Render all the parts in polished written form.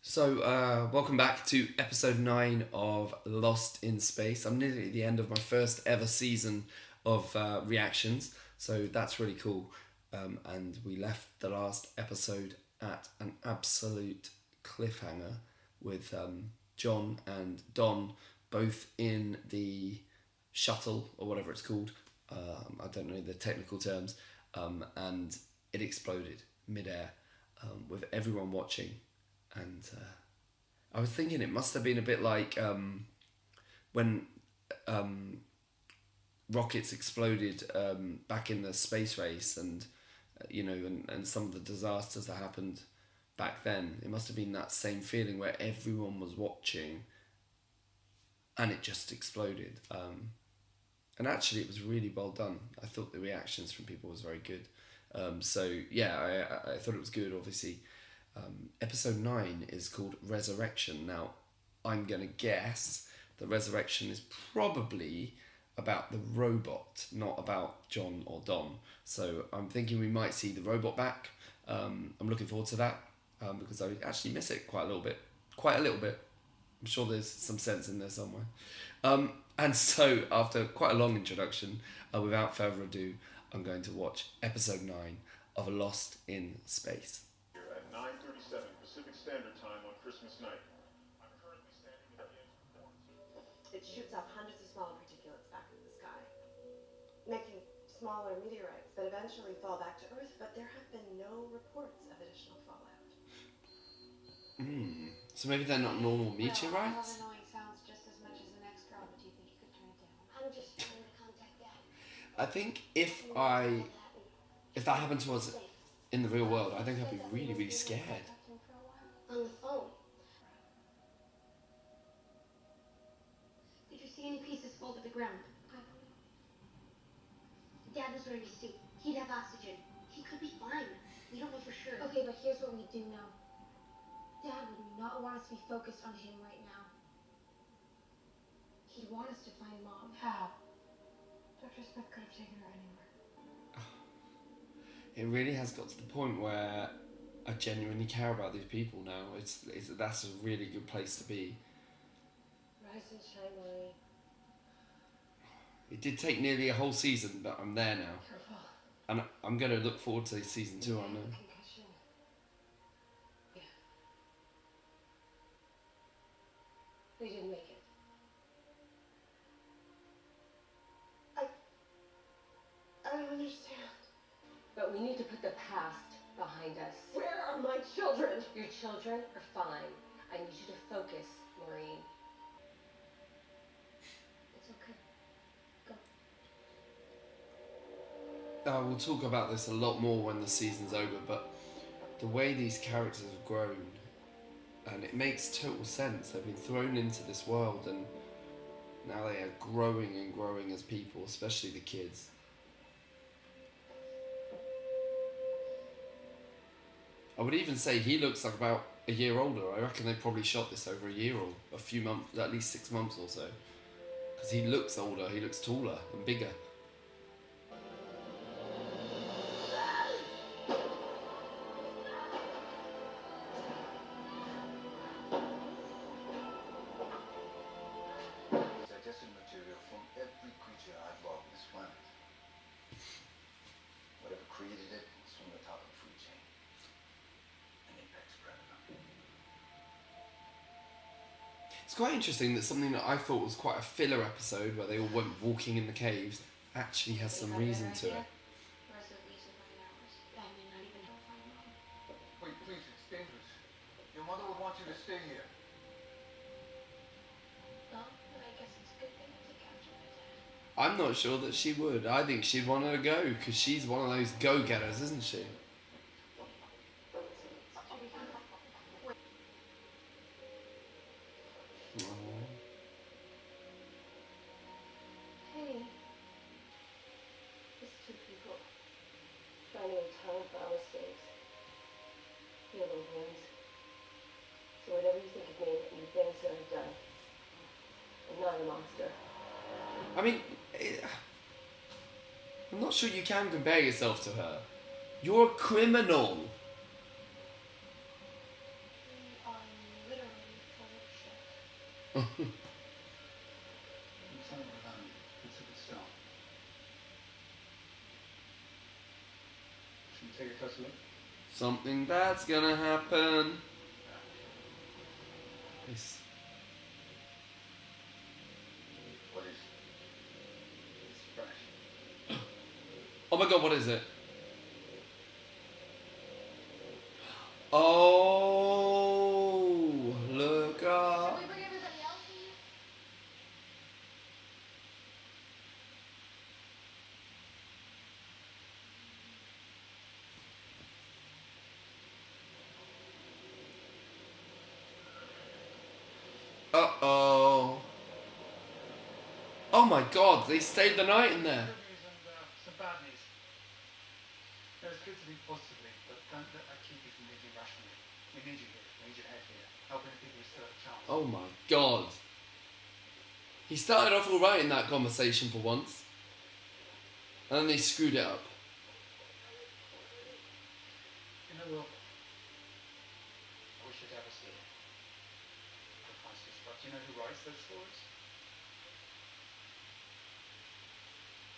Welcome back to episode 9 of Lost in Space. I'm nearly at the end of my first ever season of reactions, so that's really cool. And we left the last episode at an absolute cliffhanger with John and Don both in the shuttle or whatever it's called. I don't know the technical terms, and it exploded midair with everyone watching and I was thinking it must have been a bit like when um, rockets exploded back in the space race, and and some of the disasters that happened back then. It must have been that same feeling where everyone was watching, and it just exploded. And actually, it was really well done. I thought the reactions from people was very good. I thought it was good. Obviously, episode 9 is called Resurrection. Now, I'm going to guess the resurrection is probably about the robot, not about John or Dom. So I'm thinking we might see the robot back. I'm looking forward to that because I actually miss it quite a little bit. Quite a little bit. I'm sure there's some sense in there somewhere. And so, after quite a long introduction, without further ado, I'm going to watch episode 9 of Lost in Space. At 9:37 Pacific Standard Time on Christmas night. I'm currently standing at the edge of the forest. It shoots up hundreds of small particulates back into the sky, making smaller meteorites that eventually fall back to Earth, but there have been no reports of additional fallout. So maybe they're not normal meteorites? Well, annoying sounds just as much as the next girl, but do you think you could turn it down? I'm just trying to contact Dad. I think if that happened to us in the real world, I think I'd be really, really scared. On the phone. Did you see any pieces fall to the ground? Dad was wearing a suit. He'd have oxygen. He could be fine. We don't know for sure. Okay, but here's what we do know. Dad would not want us to be focused on him right now. He'd want us to find Mom. How? Dr. Smith could have taken her anywhere. It really has got to the point where I genuinely care about these people now. That's a really good place to be. Rise and shine, Marie. It did take nearly a whole season, but I'm there now. Careful. And I'm going to look forward to season 2, I know. Concussion. Yeah. We didn't make it. I don't understand. But we need to put the past behind us. Where are my children? Your children are fine. I need you to focus, Maureen. It's okay. We'll talk about this a lot more when the season's over, but the way these characters have grown, and it makes total sense. They've been thrown into this world, and now they are growing and growing as people, especially the kids. I would even say he looks like about a year older. I reckon they probably shot this over a year or a few months, at least 6 months or so. Because he looks older, he looks taller and bigger. Digested material from every creature I've loved on this planet. Whatever created it was from the top of the food chain. An apex predator. It's quite interesting that something that I thought was quite a filler episode, where they all went walking in the caves, actually has some reason to it. Rest of these are 9 hours. That may not even help find Mom. Wait, please, it's dangerous. Your mother would want you to stay here. Well, then I guess it's a good thing I took after my dad. I'm not sure that she would. I think she'd want her to go, because she's one of those go-getters, isn't she? Hey. It's two people trying to atone for our mistakes. Heal those wounds. So whatever you think of me and the things that I've done, I'm not a monster. I mean, I'm not sure you can compare yourself to her. You're a criminal. We are Something around you. It's a good start. Should we take a closer look? Something bad's gonna happen. It's What is? It's fresh. Oh my god, what is it? Oh, look up. Should we bring everybody else in? Uh-oh. Oh my god, they stayed the night in there. Good news and some bad news. It's good to think positively, but don't let that keep you from thinking rationally. We need you here. We need your head here. Helping the people who still have a chance. Oh my god. He started off alright in that conversation for once. And then they screwed it up. You know, Will, I wish you'd ever see it. The priceless, but do you know who writes those stories?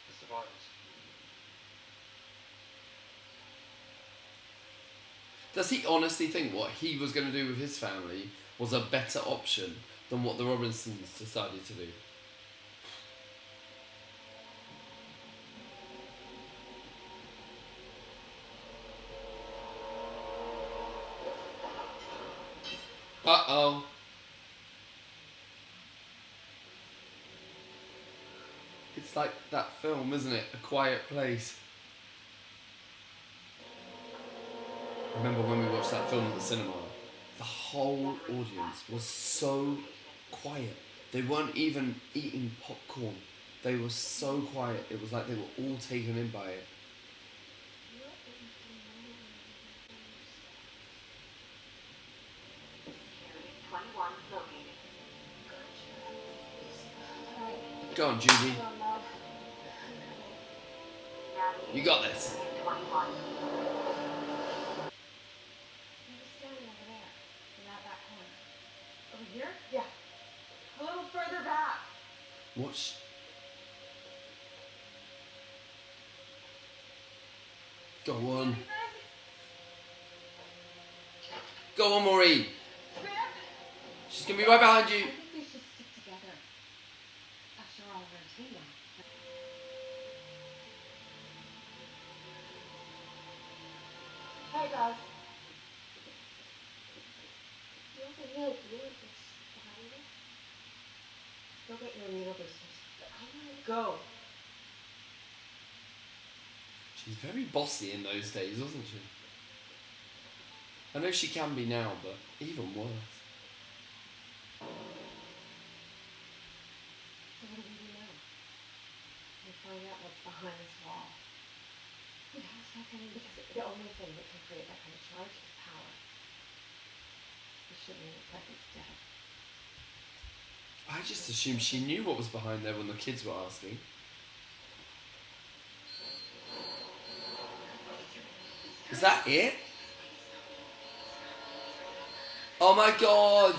The survivors. Does he honestly think what he was going to do with his family was a better option than what the Robinsons decided to do? Uh-oh. It's like that film, isn't it? A Quiet Place. I remember when we watched that film at the cinema, the whole audience was so quiet. They weren't even eating popcorn. They were so quiet. It was like they were all taken in by it. Go on, Judy. You got this. He was standing over there, in that corner. Over here? Yeah. A little further back. Watch. Go on. Go on, Maureen. She's going to be right behind you. I think we should stick together. After all, we're a team now. Hey guys. You have a really beautiful spider. Go get your needle boosters. I want to Go. She's very bossy in those days, wasn't she? I know she can be now, but even worse. So what do we do now? We find out what's behind this wall. But how's that going to Because the only thing that can create that kind of charge is power. We shouldn't let presence dead. I just assumed she knew what was behind there when the kids were asking. Is that it? Oh my god!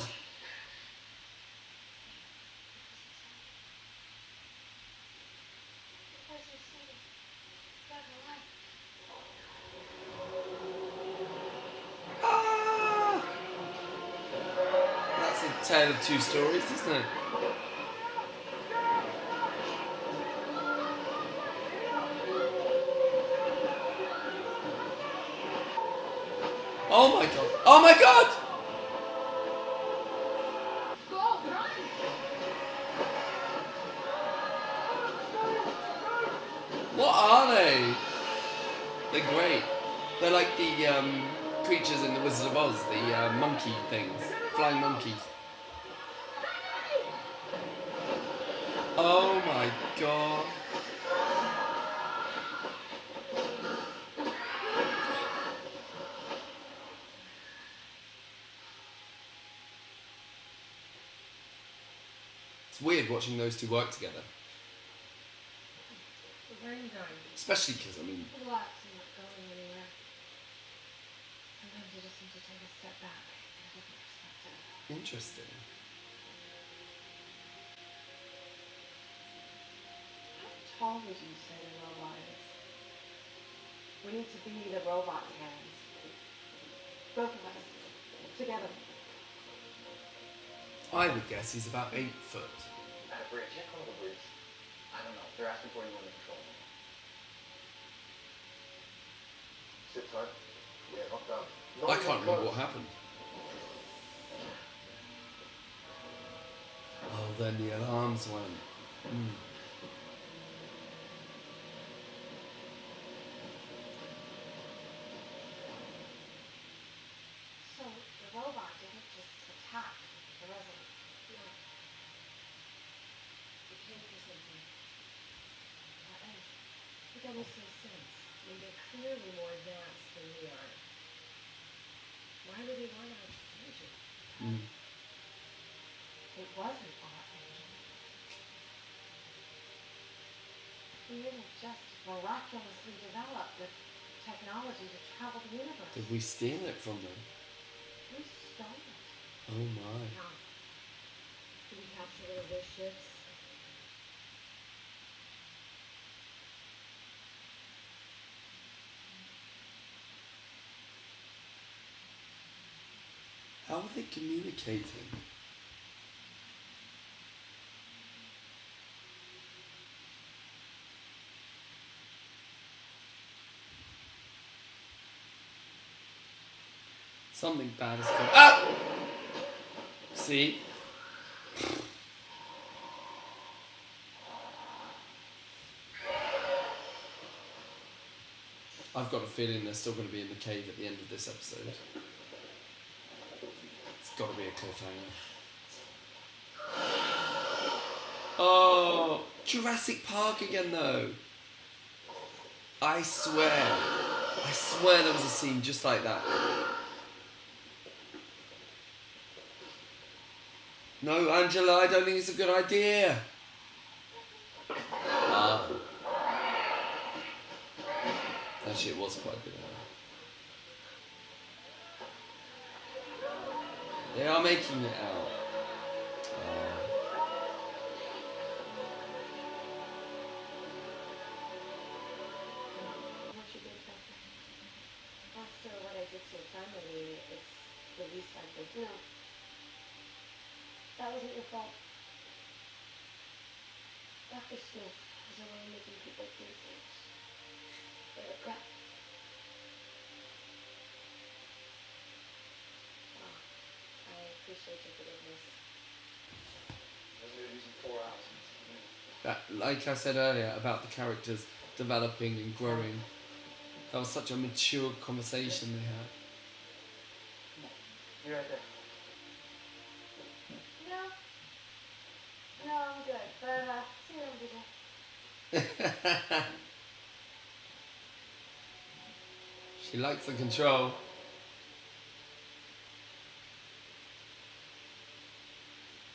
Ah! That's a tale of two stories, isn't it? Oh my god! Oh my god! go, run! What are they? They're great. They're like the creatures in the Wizard of Oz, the monkey things, flying monkeys. Oh my god. It's weird watching those two work together. Where are you going? Especially because, I mean, Relax, I'm not going anywhere. Sometimes you just need to take a step back and get a different perspective. interesting. Paul was you said in robot is. We need to be the robot's hands. Both of us. Together. I would guess he's about 8 foot. At a bridge. Yeah, call it a bridge. I don't know. They're asking for anyone in control. Sit tight. Yeah, not down. I can't remember what happened. Oh, then the alarms went. So the robot didn't just attack the resident. No. It came for something. What is? But that makes no sense. I mean, they're clearly more advanced than we are. Why would they want our engine? It wasn't our engine. We didn't just miraculously develop the technology to travel the universe. Did we steal it from them? We stole it. Oh my. No. Did we capture one of their ships? How are they communicating? Something bad has come. Ah! See? I've got a feeling they're still going to be in the cave at the end of this episode. It's got to be a cliffhanger. Oh, Jurassic Park again though. I swear there was a scene just like that. No, Angela, I don't think it's a good idea. Actually, it was quite good. They are making it out. What you did, Doctor? After what I did to your family, it's the least I could do. That wasn't your fault. Dr. Smith has a way of making people do things. They regret. Well, I appreciate your forgiveness. They're using 4 hours. That, like I said earlier about the characters developing and growing, that was such a mature conversation they had. You're right there. No, I'm good. But see you later. She likes the control.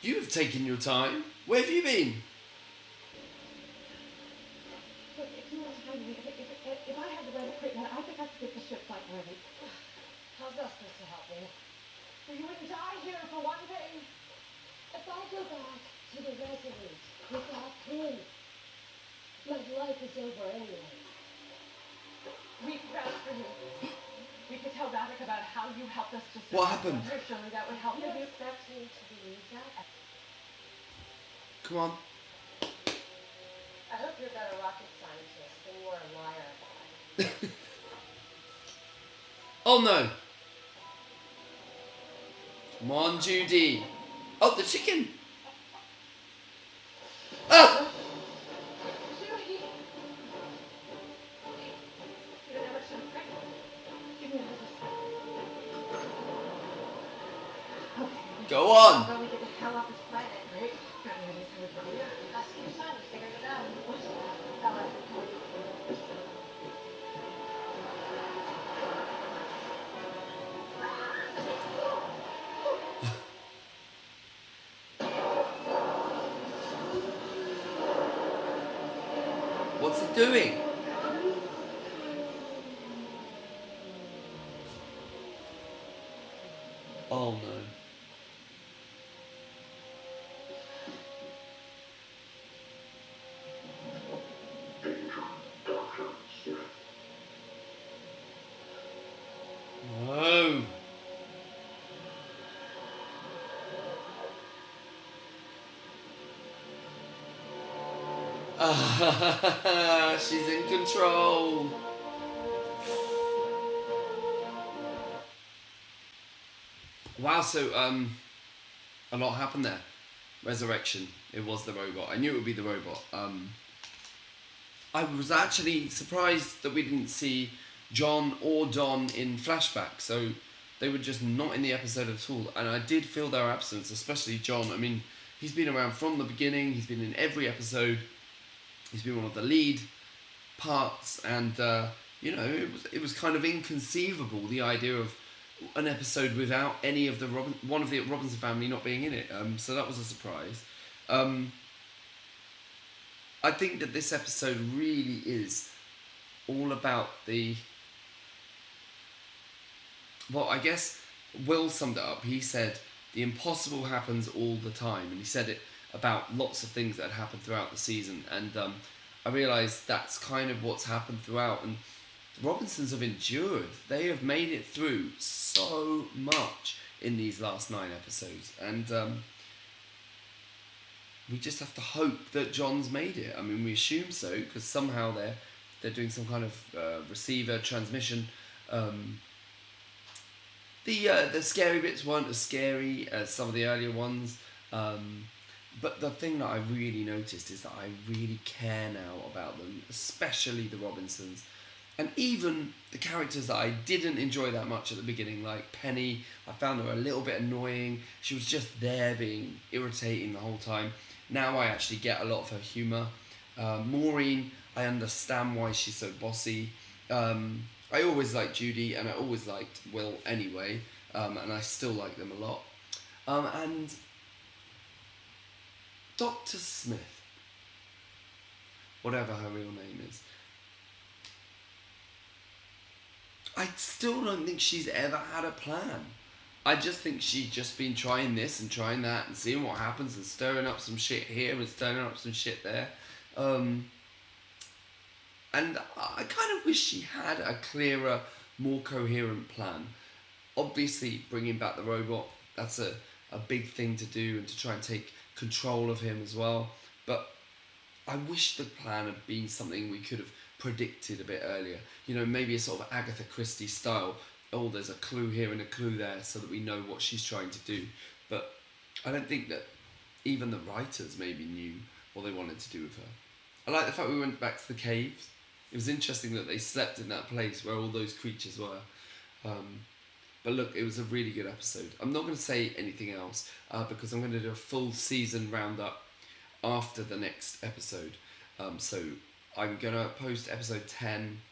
You've taken your time. Where have you been? Look, if you want to find me, if I had the right equipment, I think I could get the ship flight ready. How's that supposed to help me? Well, you wouldn't die here for one thing. If I go back to the residence without him, my life is over anyway. We vouch for you. We could tell Radek about how you helped us to What happened? Surely that would help You you. expect me to believe that? Come on. I hope you're a better rocket scientist than you are a liar. Oh no. Come on, Judy. Oh, the chicken. Oh! Judy! You never should have pregnant. Give me another. Okay. Go on. Well, we get the hell off this planet, right? Got any ideas how we're going? Ask your son, he figured it out. What's it doing? Oh no. She's in control. Wow, so a lot happened there. Resurrection. It was the robot. I knew it would be the robot. I was actually surprised that we didn't see John or Don in flashback. So they were just not in the episode at all. And I did feel their absence, especially John. I mean, he's been around from the beginning. He's been in every episode. He's been one of the lead parts. And, it was kind of inconceivable, the idea of an episode without any of one of the Robinson family not being in it. So that was a surprise. I think that this episode really is all about I guess Will summed it up. He said, the impossible happens all the time. And he said it about lots of things that had happened throughout the season. And I realised that's kind of what's happened throughout. And the Robinsons have endured. They have made it through so much in these last 9 episodes. And we just have to hope that John's made it. I mean, we assume so, because somehow they're doing some kind of receiver transmission. The scary bits weren't as scary as some of the earlier ones. But the thing that I really noticed is that I really care now about them, especially the Robinsons. And even the characters that I didn't enjoy that much at the beginning, like Penny, I found her a little bit annoying. She was just there being irritating the whole time. Now I actually get a lot of her humour. Maureen, I understand why she's so bossy. I always liked Judy, and I always liked Will anyway, and I still like them a lot. And Dr. Smith, whatever her real name is, I still don't think she's ever had a plan. I just think she's just been trying this and trying that and seeing what happens and stirring up some shit here and stirring up some shit there. And I kind of wish she had a clearer, more coherent plan. Obviously, bringing back the robot, that's a big thing to do, and to try and take control of him as well. But I wish the plan had been something we could have predicted a bit earlier. Maybe a sort of Agatha Christie style. Oh, there's a clue here and a clue there, so that we know what she's trying to do. But I don't think that even the writers maybe knew what they wanted to do with her. I like the fact we went back to the caves. It was interesting that they slept in that place where all those creatures were. But look, it was a really good episode. I'm not going to say anything else because I'm going to do a full season roundup after the next episode. So I'm going to post episode 10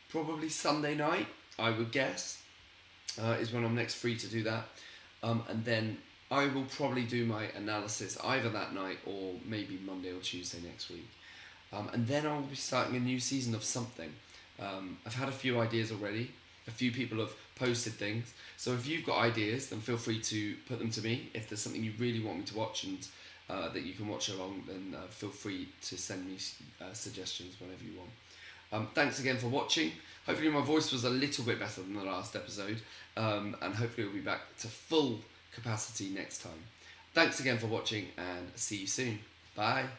probably Sunday night, I would guess, is when I'm next free to do that. And then I will probably do my analysis either that night or maybe Monday or Tuesday next week. And then I'll be starting a new season of something. I've had a few ideas already. A few people have posted things. So if you've got ideas, then feel free to put them to me. If there's something you really want me to watch and that you can watch along, then feel free to send me suggestions whenever you want. Thanks again for watching. Hopefully my voice was a little bit better than the last episode. And hopefully we'll be back to full capacity next time. Thanks again for watching, and see you soon. Bye.